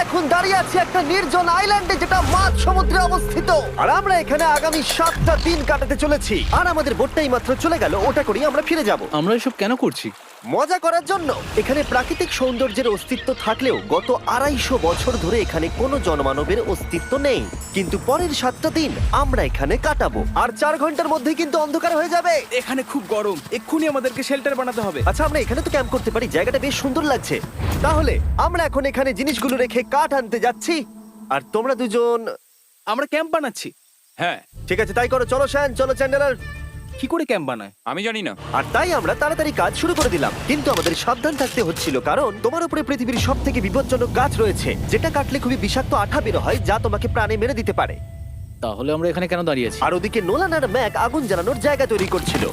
এখন দাঁড়িয়ে আছি একটা নির্জন আইল্যান্ডে যেটা মাঝ সমুদ্রে অবস্থিত, আর আমরা এখানে আগামী 7টা দিন কাটাতে চলেছি। আর আমাদের বোটটাই মাত্র চলে গেল, ওটা করেই আমরা ফিরে যাব আমরা এসব কেন করছি? মজা করার জন্য। এখানে প্রাকৃতিক সৌন্দর্যের অস্তিত্ব থাকলেও গত 250 বছর ধরে এখানে কোনো জনমানবের অস্তিত্ব নেই। কিন্তু পরের 7টা দিন আমরা এখানে কাটাবো, আর 4 ঘন্টার মধ্যে কিন্তু অন্ধকার হয়ে যাবে। এখানে খুব গরম, এক্ষুনি আমাদেরকে শেল্টার বানাতে হবে। আচ্ছা, আমরা এখানে তো ক্যাম্প করতে পারি, জায়গাটা বেশ সুন্দর লাগছে। তাহলে আমরা এখন এখানে জিনিসগুলো রেখে কাঠ আনতে যাচ্ছি, আর তোমরা দুজন। আমরা ক্যাম্প বানাচ্ছি। হ্যাঁ, ঠিক আছে, তাই করো। চলো শ্যান, চলো চ্যান্ডেলার। কি করে ক্যাম্প বানায়? আমি জানি না। আর তাই আমরা তাড়াতাড়ি কাজ শুরু করে দিলাম, কিন্তু আমাদের সাবধান থাকতে হচ্ছিল, কারণ তোমার উপরে পৃথিবীর সব থেকে বিপজ্জনক গাছ রয়েছে, যেটা কাটলে খুবই বিষাক্ত আঠা বের হয়, যা তোমাকে প্রাণে মেরে দিতে পারে। তাহলে আমরা এখানে কেন দাঁড়িয়ে আছি? আর ওদিকে নোলান আর ম্যাক আগুন জ্বালানোর জায়গা তৈরি করছিল।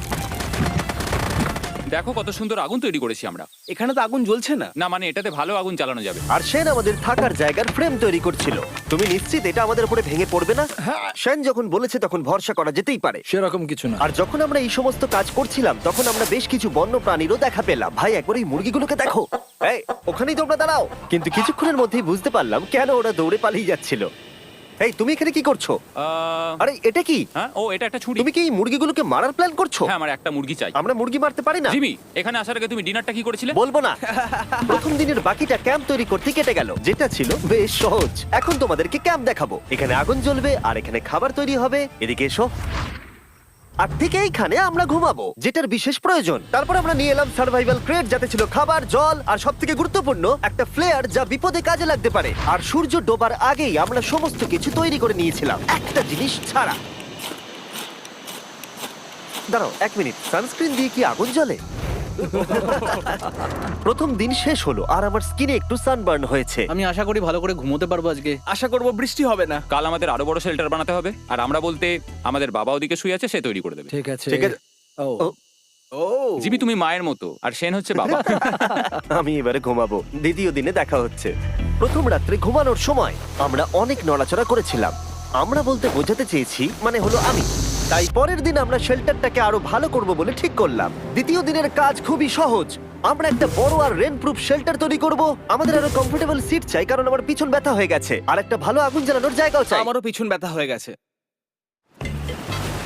দেখো কত সুন্দর আগুন তৈরি করেছি আমরা। এখানে তো আগুন জ্বলছে না। না মানে এটাতে ভালো আগুন চালানো যাবে। আর সেন আমাদের থাকার জায়গার ফ্রেম তৈরি করছিল। তুমি নিশ্চিত এটা আমাদের উপরে ভেঙে পড়বে না? সেন যখন বলেছে তখন ভরসা করা যেতেই পারে। সেরকম কিছু না। আর যখন আমরা এই সমস্ত কাজ করছিলাম তখন আমরা বেশ কিছু বন্য প্রাণীরও দেখা পেলাম। ভাই, একবার এই মুরগিগুলোকে দেখো। এই, ওখানেই তোমরা দাঁড়াও। কিন্তু কিছুক্ষণের মধ্যেই বুঝতে পারলাম কেন ওরা দৌড়ে পালিয়ে যাচ্ছিল। এই, তুমি এখানে কি করছো? আরে এটা কি? হ্যাঁ, ও এটা একটা ছুরি। তুমি কি এই মুরগিগুলোকে মারার প্ল্যান করছো? হ্যাঁ, আমার একটা মুরগি চাই। আমরা মুরগি মারতে পারি না। জিমি, এখানে আসার আগে তুমি ডিনারটা কি করেছিলে? বলবো না। প্রথম দিনের বাকিটা ক্যাম্প তৈরি করতে কেটে গেল, যেটা ছিল বেশ সহজ। এখন তোমাদেরকে ক্যাম্প দেখাবো। এখানে আগুন জ্বলবে আর এখানে খাবার তৈরি হবে। এদিকে এসো। আর ঠিক এইখানে আমরা ঘুমাবো, যেটার বিশেষ প্রয়োজন। তারপর আমরা নিয়ে এলাম সার্ভাইভাল ক্রেট, যাতে ছিল খাবার, জল আর সবথেকে গুরুত্বপূর্ণ একটা ফ্লেয়ার, যা বিপদে কাজে লাগতে পারে। আর সূর্য ডোবার আগেই আমরা সমস্ত কিছু তৈরি করে নিয়েছিলাম, একটা জিনিস ছাড়া। দাঁড়াও 1 মিনিট, সানস্ক্রিন দিয়ে কি আগুন জ্বলে? প্রথম দিন শেষ হলো আর আমার স্কিনে একটু সানবার্ন হয়েছে। আমি আশা করি ভালো করে ঘুমোতে পারবো আজকে। আশা করব বৃষ্টি হবে না। কাল আমাদের আরো বড় শেল্টার বানাতে হবে, আর আমরা বলতে আমাদের বাবা ওদিকে শুয়ে আছে, সে তৈরি করে দেবে। ঠিক আছে। ঠিক আছে। ও ও, ও জিমি, তুমি মায়ের মতো আর সেন হচ্ছে বাবা। আমি এবারে ঘুমাবো। দ্বিতীয় দিনে দেখা হচ্ছে। প্রথম রাত্রে ঘুমানোর সময় আমরা অনেক নড়াচড়া করেছিলাম। আমরা বলতে বোঝাতে চেয়েছি, মানে হলো আমি। তাই পরের দিন আমরা শেল্টারটাকে আরো ভালো করব বলে ঠিক করলাম। দ্বিতীয় দিনের কাজ খুবই সহজ। আমরা একটা বড় আর রেন প্রুফ শেল্টার তৈরি করব। আমাদের আরো কমফোর্টেবল সিট চাই, কারণ আমার পিছন ব্যথা হয়ে গেছে, আর একটা ভালো আগুন জ্বালানোর জায়গাও চাই। আমারও পিছন ব্যথা হয়ে গেছে।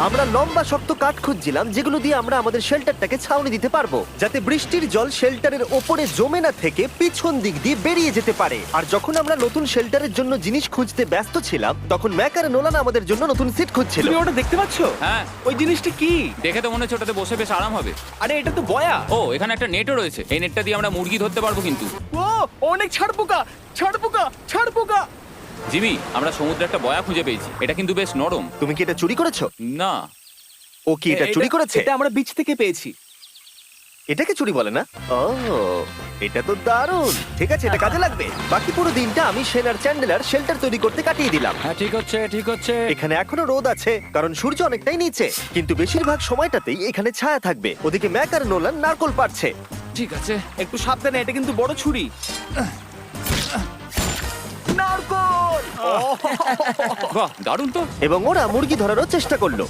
আমরা লম্বা শক্ত কাঠ খুঁজছিলাম, যেগুলো দিয়ে আমরা আমাদের শেল্টারটাকে ছাউনি দিতে পারবো, যাতে বৃষ্টির জল শেল্টারের ওপরে জমে না থেকে পিছন দিক দিয়ে বেরিয়ে যেতে পারে। আর যখন আমরা নতুন শেল্টারের জন্য জিনিস খুঁজতে ব্যস্ত ছিলাম, তখন ম্যাক আর নোলান আমাদের জন্য নতুন সিট খুঁজছিল। তুমি ওটা দেখতে পাচ্ছ? হ্যাঁ, ওই জিনিসটা কি? দেখে তো মনে হচ্ছে ওটাতে বসে বেশ আরাম হবে। আরে এটা তো বয়া। ও, এখানে একটা নেটও রয়েছে। এই নেটটা দিয়ে আমরা মুরগি ধরতে পারবো। কিন্তু ও অনেক ছাড় পোকা, ছাড় পোকা, ছাড় পোকা। জিমি, আমরা সমুদ্রে একটা বয়া খুঁজে পেয়েছি। এটা কিন্তু বেশ নরম। তুমি কি এটা চুরি করেছো? না, ও কি এটা চুরি করেছে? এটা আমরা বিচ থেকে পেয়েছি। এটাকে চুরি বলে না? ও, এটা তো দারুণ। ঠিক আছে, এটা কাজে লাগবে। বাকি পুরো দিনটা আমি সেন আর চ্যান্ডেলার শেল্টার তৈরি করতে কাটিয়ে দিলাম। হ্যাঁ, ঠিক হচ্ছে, ঠিক হচ্ছে। এখানে এখনো রোদ আছে, কারণ সূর্য অনেকটাই নিচে, কিন্তু বেশিরভাগ সময়টাতেই এখানে ছায়া থাকবে। ওদিকে ম্যাক আর নোলান নারকোল পাড়ছে। ঠিক আছে। একটু সাবধানে, এটা কিন্তু বড় ছুরি। নারকোল। বাহ, দারুণ তো। এবং ওরা মুরগি ধরারও চেষ্টা করলো।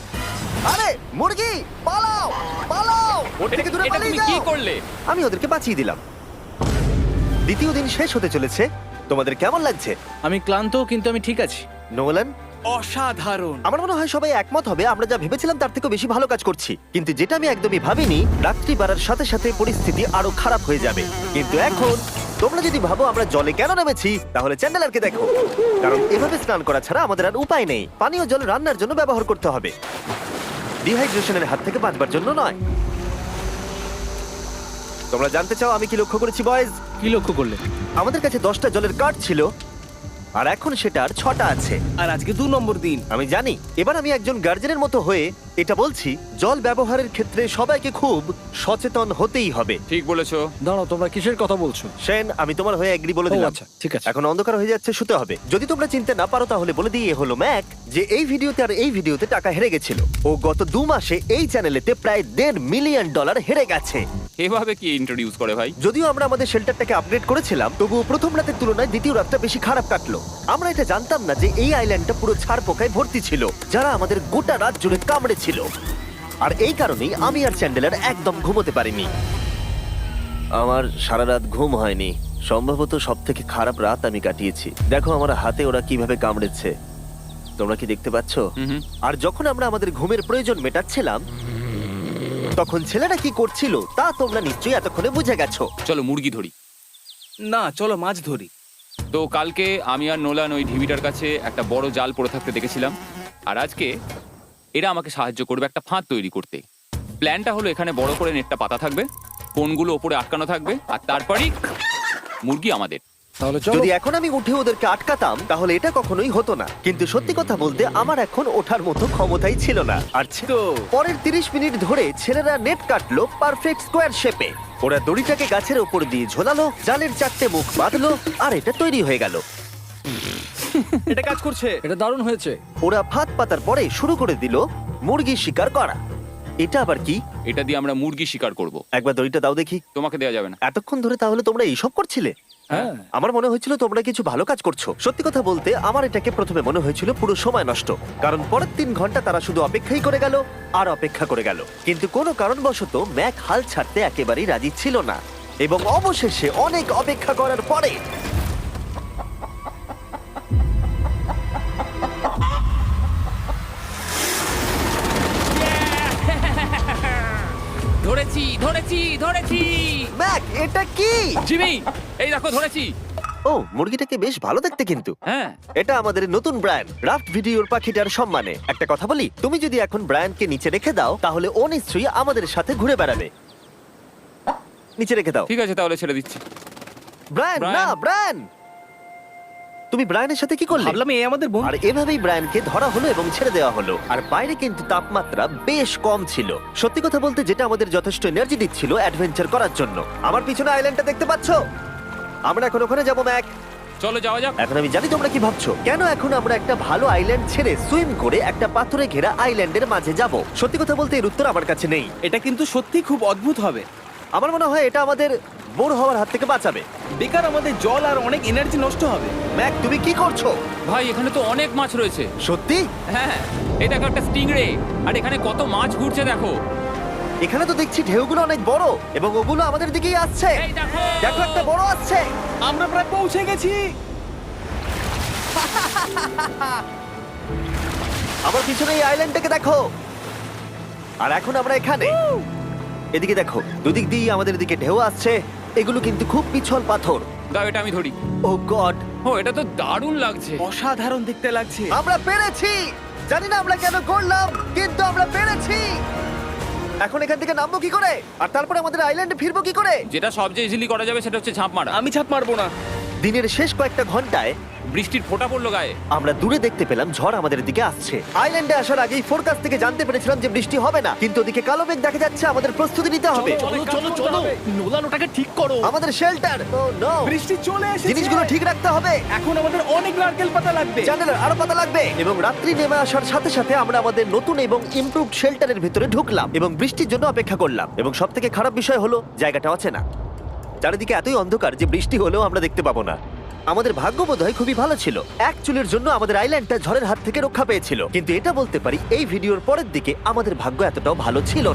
আরে মুরগি, পালাও পালাও! এটাকে দূরে এটা পালিয়ে তুমি কি যাও। করলে? আমি ওদেরকে বাঁচিয়ে দিলাম। দ্বিতীয় দিন শেষ হতে চলেছে। তোমাদের কেমন লাগছে? আমি ক্লান্ত, কিন্তু আমি ঠিক আছি। নোলান? অসাধারণ। আমার মনে হয় সবাই একমত হবে, আমরা যা ভেবেছিলাম তার থেকে বেশি ভালো কাজ করছি। কিন্তু যেটা আমি একদমই ভাবিনি, রাত্রি বাড়ার সাথে সাথে পরিস্থিতি আরো খারাপ হয়ে যাবে। কিন্তু এখন তোমরা যদি ভাবো আমরা জলে কেন নেমেছি, তাহলে চ্যান্ডেলারকে দেখো। কারণ এভাবে স্নান করা ছাড়া আমাদের আর উপায় নেই। পানীয় জল রান্নার জন্য ব্যবহার করতে হবে, ডিহাইড্রেশনের হাত থেকে বাঁচবার জন্য নয়। তোমরা জানতে চাও আমি কি লক্ষ্য করেছি বয়েজ? কি লক্ষ্য করলে? আমাদের কাছে 10টা জলের কার্ড ছিল, আর এখন সেটা আর 6টা আছে। আর আজকে 2 নম্বর দিন। আমি জানি। এবার আমি একজন গার্জেনের মতো হয়ে এটা বলছি, জল ব্যবহারের ক্ষেত্রে সবাইকে খুব সচেতন হতেই হবে। ঠিক বলেছো। দাঁড়াও, তোমরা কিসের কথা বলছো? সেন, আমি তোমার হয়ে এগ্রি বলে ও, দিলাম। আচ্ছা, ঠিক আছে। এখন অন্ধকার হয়ে যাচ্ছে, শুতে হবে। যদি তোমরা চিনতে না পারো তাহলে বলে দিয়ে হলো ম্যাক, যে এই ভিডিওতে আর এই ভিডিওতে টাকা হেরে গেছিল। ও গত 2 মাসে এই চ্যানেলেতে প্রায় $1.5 মিলিয়ন হেরে গেছে। এভাবে কি ইন্ট্রোডিউস করে ভাই? যদিও আমরা আমাদের শেল্টারটাকে আপগ্রেড করেছিলাম, তবুও প্রথম রাতের তুলনায় দ্বিতীয় রাতটা বেশি খারাপ কাটলো। আমরা এটা জানতাম না যে এই আইল্যান্ডটা পুরো ছাড় পোকায় ভর্তি ছিল, যারা আমাদের গোটা রাত জুড়ে কামড়েছিল। আর এই কারণেই আমি আর চ্যান্ডেলার একদম ঘুমোতে পারিনি। আমার সারা রাত ঘুম হয়নি, সম্ভবত সব থেকে খারাপ রাত আমি কাটিয়েছি। দেখো আমার হাতে ওরা কিভাবে কামড়েছে, তোমরা কি দেখতে পাচ্ছ? হুম। আর যখন আমরা আমাদের ঘুমের প্রয়োজন মেটাচ্ছিলাম, তখন ছেলেরা কি করছিল তা তোমরা নিশ্চয়ই এতক্ষণে বুঝে গেছো। চলো মুরগি ধরি। না, চলো মাছ ধরি। তো কালকে আমি আর নোলান ওই ঢিবিটার কাছে একটা বড় জাল পড়ে থাকতে দেখেছিলাম, আর আজকে এরা আমাকে সাহায্য করবে একটা ফাঁদ তৈরি করতে। প্ল্যানটা হলো এখানে বড় করে নেটটা পাতা থাকবে, কোনগুলো ওপরে আটকানো থাকবে, আর তারপরেই মুরগি আমাদের। তাহলে চলো। যদি এখন আমি উঠে ওদেরকে আটকাতাম তাহলে এটা কখনোই হতো না, কিন্তু সত্যি কথা বলতে আমার এখন ওঠার মতো ক্ষমতাই ছিল না। আর তো পরের 30 মিনিট ধরে ছেলেরা নেট কাটলো পারফেক্ট স্কোয়ার শেপে। ওরা দড়িটাকে গাছের ওপর দিয়ে ঝোলালো, জালের 4টে মুখ বাঁধলো, আর এটা তৈরি হয়ে গেল। এটা কাজ করছে। এটা দারুণ হয়েছে। ওরা ফাঁদ পাতার পরে শুরু করে দিল মুরগি শিকার করা। এটা আবার কি? এটা দিয়ে আমরা মুরগি শিকার করব। একবার দড়িটা দাও দেখি। তোমাকে দেওয়া যাবে না। এতক্ষণ ধরে তাহলে তোমরা এইসব করছিলে? হ্যাঁ। আমার মনে হয়েছিল তোমরা কিছু ভালো কাজ করছো। সত্যি কথা বলতে আমার এটাকে প্রথমে মনে হয়েছিল পুরো সময় নষ্ট, কারণ পরের 3 ঘন্টা তারা শুধু অপেক্ষাই করে গেল আর অপেক্ষা করে গেল। কিন্তু কোনো কারণবশত ম্যাক হাল ছাড়তে একেবারেই রাজি ছিল না, এবং অবশেষে অনেক অপেক্ষা করার পরে ধরেছি ধরেছি ধরেছি। ম্যাক, এটা কি? জিমি, এই দেখো ধরেছি। ও, মুরগিটাকে বেশ ভালো দেখতে কিন্তু। হ্যাঁ। এটা আমাদের নতুন ব্র্যান্ড রাফট ভিডিওর পাখিটার সম্মানে। একটা কথা বলি, তুমি যদি এখন ব্র্যান্ডকে নিচে রেখে দাও তাহলে ও নিশ্চয়ই আমাদের সাথে ঘুরে বেড়াবে। নিচে রেখে দাও। ঠিক আছে, তাহলে ছেড়ে দিচ্ছি। Brian, Brian. না ব্রায়ান, তুমি ব্রায়ানের সাথে কি করলে? ভাবলাম এই আমাদের বন্ধু। আর এভাবেই ব্রায়ানকে ধরা হলো এবং ছেড়ে দেওয়া হলো। আর বাইরে কিন্তু তাপমাত্রা বেশ কম ছিল। সত্যি কথা বলতে যেটা আমাদের যথেষ্ট এনার্জি দিচ্ছিল অ্যাডভেঞ্চার করার জন্য। আমার পিছনে আইল্যান্ডটা দেখতে পাচ্ছো? আমরা এখন ওখানে যাবো ম্যাক। চলো যাওয়া যাক। এখন আমি জানি তোমরা কি ভাবছো, কেন এখন আমরা একটা ভালো আইল্যান্ড ছেড়ে সুইম করে একটা পাথরে ঘেরা আইল্যান্ডের মাঝে যাব? সত্যি কথা বলতে এর উত্তর আমার কাছে নেই। এটা কিন্তু সত্যি খুব অদ্ভুত হবে। আমার মনে হয় এটা আমাদের বোর হওয়ার হাত থেকে বাঁচাবে। বেকার আমাদের জল আর অনেক এনার্জি নষ্ট হবে। ম্যাক, তুমি কি করছো? ভাই এখানে তো অনেক মাছ রয়েছে। সত্যি? হ্যাঁ, এই দেখো একটা স্টিংরে, আর এখানে কত মাছ ঘুরছে দেখো। এখানে তো দেখছি ঢেউগুলো অনেক বড় এবং ওগুলো আমাদের দিকেই আসছে। এই দেখো। দেখো, একটা বড় আসছে। আমরা প্রায় পৌঁছে গেছি। আমার পিছনে এই আইল্যান্ডটাকে দেখো। আর এখন আমরা এখানে। এদিকে দেখো, দুদিক দিয়ে আমাদের দিকে ঢেউ আসছে। এগুলো কিন্তু খুব পিছল পাথর। দাও, এটা আমি ধরি। ও গড, ও, এটা তো দারুণ লাগছে। অসাধারণ দেখতে লাগছে। আমরা পেরেছি। জানি না আমরা কেন করলাম, কিন্তু আমরা পেরেছি। এখন এখান থেকে নামবো কি করে, আর তারপরে আমাদের আইল্যান্ডে ফিরবো কি করে? যেটা সবচেয়ে ইজিলি করা যাবে সেটা হচ্ছে ঝাঁপ মারা। আমি ছাপ মারবো না। দিনের শেষ কয়েকটা ঘন্টায় বৃষ্টির ফোঁটা পড়লো গায়ে। আমরা দূরে দেখতে পেলাম ঝড় আমাদের দিকে আসছে। আইল্যান্ডে আসার আগেই ফোরকাস্ট থেকে জানতে পেরেছিলাম যে বৃষ্টি হবে না, কিন্তু ওদিকে কালো মেঘ দেখা যাচ্ছে। আমাদের প্রস্তুতি নিতে হবে। চলো চলো চলো, নোলান ওটাকে ঠিক করো। আমাদের শেল্টার, ও নো, বৃষ্টি চলে এসেছে। জিনিসগুলো ঠিক রাখতে হবে। এখন আমাদের অনেক নারকেল পাতা লাগবে। জানালার আরো পাতা লাগবে। এবং রাত্রি নেমে আসার সাথে সাথে আমরা আমাদের নতুন এবং ইমপ্রুভড শেল্টারের ভিতরে ঢুকলাম এবং বৃষ্টির জন্য অপেক্ষা করলাম। এবং সব থেকে খারাপ বিষয় হলো জায়গাটা অচেনা। চারিদিকে এতই অন্ধকার যে বৃষ্টি হলেও আমরা দেখতে পাবো না। আমাদের ভাগ্য বোধহয় খুবই ভালো ছিল। এক চুলের জন্য আমাদের আইল্যান্ডটা ঝড়ের হাত থেকে রক্ষা পেয়েছিল, কিন্তু এটা বলতে পারি এই ভিডিওর পরের দিকে আমাদের ভাগ্য এতটাও ভালো ছিল না।